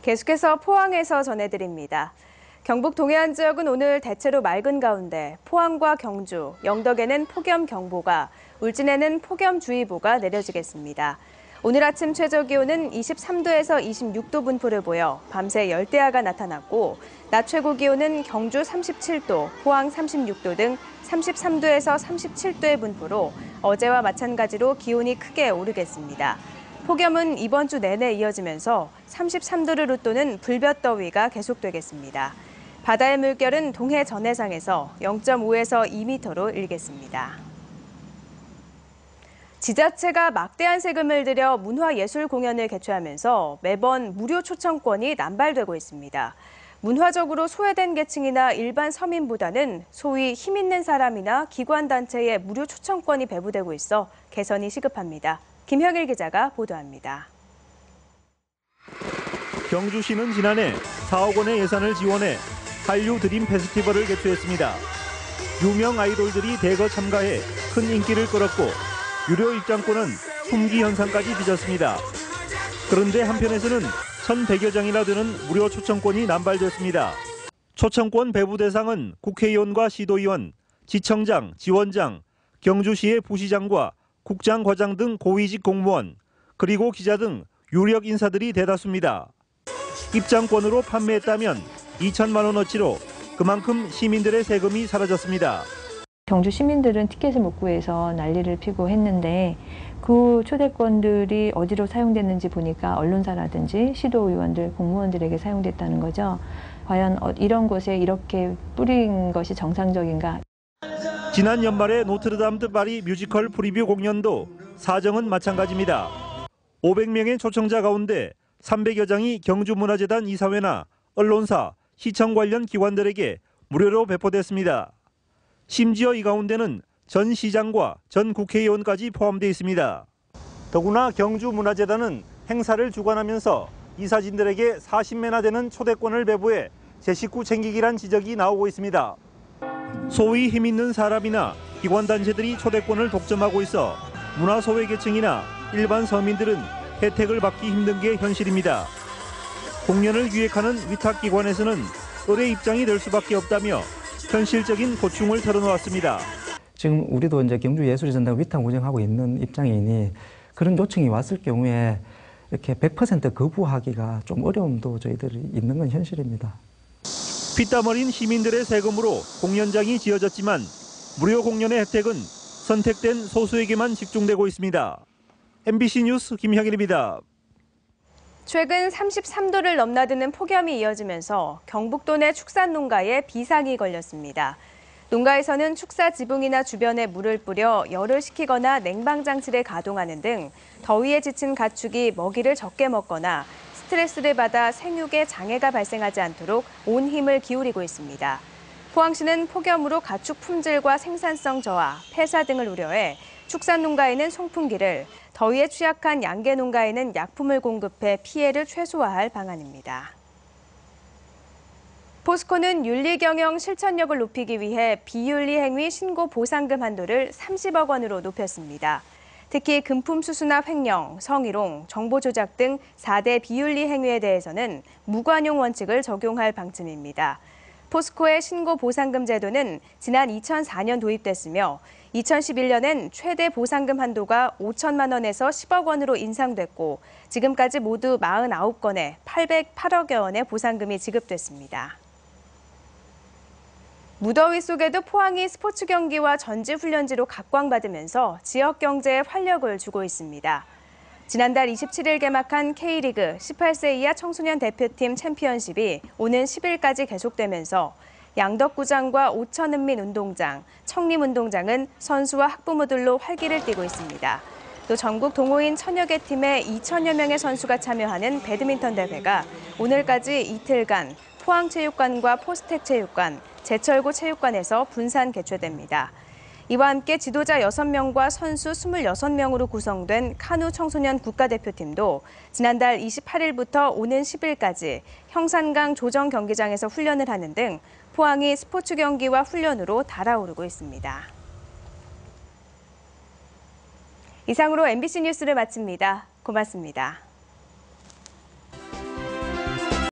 계속해서 포항에서 전해드립니다. 경북 동해안 지역은 오늘 대체로 맑은 가운데 포항과 경주, 영덕에는 폭염경보가, 울진에는 폭염주의보가 내려지겠습니다. 오늘 아침 최저기온은 23도에서 26도 분포를 보여 밤새 열대야가 나타났고 낮 최고 기온은 경주 37도, 포항 36도 등 33도에서 37도의 분포로 어제와 마찬가지로 기온이 크게 오르겠습니다. 폭염은 이번 주 내내 이어지면서 33도를 웃도는 불볕더위가 계속되겠습니다. 바다의 물결은 동해 전해상에서 0.5에서 2m로 일겠습니다. 지자체가 막대한 세금을 들여 문화예술 공연을 개최하면서 매번 무료 초청권이 남발되고 있습니다. 문화적으로 소외된 계층이나 일반 서민보다는 소위 힘 있는 사람이나 기관단체에 무료 초청권이 배부되고 있어 개선이 시급합니다. 김형일 기자가 보도합니다. 경주시는 지난해 4억 원의 예산을 지원해 한류 드림 페스티벌을 개최했습니다. 유명 아이돌들이 대거 참가해 큰 인기를 끌었고 유료 입장권은 품귀 현상까지 빚었습니다. 그런데 한편에서는 1,100여 장이나 되는 무료 초청권이 남발됐습니다. 초청권 배부 대상은 국회의원과 시도의원, 지청장, 지원장, 경주시의 부시장과 국장, 과장 등 고위직 공무원, 그리고 기자 등 유력 인사들이 대다수입니다. 입장권으로 판매했다면 2천만 원어치로 그만큼 시민들의 세금이 사라졌습니다. 경주 시민들은 티켓을 못 구해서 난리를 피고 했는데 그 초대권들이 어디로 사용됐는지 보니까 언론사라든지 시도의원들, 공무원들에게 사용됐다는 거죠. 과연 이런 곳에 이렇게 뿌린 것이 정상적인가? 지난 연말에 노트르담 드 파리 뮤지컬 프리뷰 공연도 사정은 마찬가지입니다. 500명의 초청자 가운데 300여 장이 경주문화재단 이사회나 언론사, 시청 관련 기관들에게 무료로 배포됐습니다. 심지어 이 가운데는 전 시장과 전 국회의원까지 포함되어 있습니다. 더구나 경주문화재단은 행사를 주관하면서 이사진들에게 40매나 되는 초대권을 배부해 제 식구 챙기기란 지적이 나오고 있습니다. 소위 힘 있는 사람이나 기관단체들이 초대권을 독점하고 있어 문화소외 계층이나 일반 서민들은 혜택을 받기 힘든 게 현실입니다. 공연을 기획하는 위탁기관에서는 의뢰 입장이 될 수밖에 없다며 현실적인 고충을 털어놓았습니다. 지금 우리도 이제 경주예술전당 위탁 운영하고 있는 입장이니 그런 요청이 왔을 경우에 이렇게 100% 거부하기가 좀 어려움도 저희들이 있는 건 현실입니다. 피땀 흘린 시민들의 세금으로 공연장이 지어졌지만 무료 공연의 혜택은 선택된 소수에게만 집중되고 있습니다. MBC 뉴스 김형일입니다. 최근 33도를 넘나드는 폭염이 이어지면서 경북도 내 축산농가에 비상이 걸렸습니다. 농가에서는 축사 지붕이나 주변에 물을 뿌려 열을 식히거나 냉방장치를 가동하는 등 더위에 지친 가축이 먹이를 적게 먹거나 스트레스를 받아 생육에 장애가 발생하지 않도록 온 힘을 기울이고 있습니다. 포항시는 폭염으로 가축 품질과 생산성 저하, 폐사 등을 우려해 축산농가에는 송풍기를, 더위에 취약한 양계농가에는 약품을 공급해 피해를 최소화할 방안입니다. 포스코는 윤리경영 실천력을 높이기 위해 비윤리 행위 신고 보상금 한도를 30억 원으로 높였습니다. 특히 금품 수수나 횡령, 성희롱, 정보 조작 등 4대 비윤리 행위에 대해서는 무관용 원칙을 적용할 방침입니다. 포스코의 신고 보상금 제도는 지난 2004년 도입됐으며 2011년엔 최대 보상금 한도가 5천만 원에서 10억 원으로 인상됐고 지금까지 모두 49건에 808억여 원의 보상금이 지급됐습니다. 무더위 속에도 포항이 스포츠 경기와 전지훈련지로 각광받으면서 지역 경제에 활력을 주고 있습니다. 지난달 27일 개막한 K리그 18세 이하 청소년 대표팀 챔피언십이 오는 10일까지 계속되면서 양덕구장과 오천은민 운동장, 청림운동장은 선수와 학부모들로 활기를 띠고 있습니다. 또 전국 동호인 1000여 개 팀의 2천여 명의 선수가 참여하는 배드민턴 대회가 오늘까지 이틀간 포항체육관과 포스텍체육관, 제철고 체육관에서 분산 개최됩니다. 이와 함께 지도자 6명과 선수 26명으로 구성된 카누 청소년 국가대표팀도 지난달 28일부터 오는 10일까지 형산강 조정 경기장에서 훈련을 하는 등 포항이 스포츠 경기와 훈련으로 달아오르고 있습니다. 이상으로 MBC 뉴스를 마칩니다. 고맙습니다.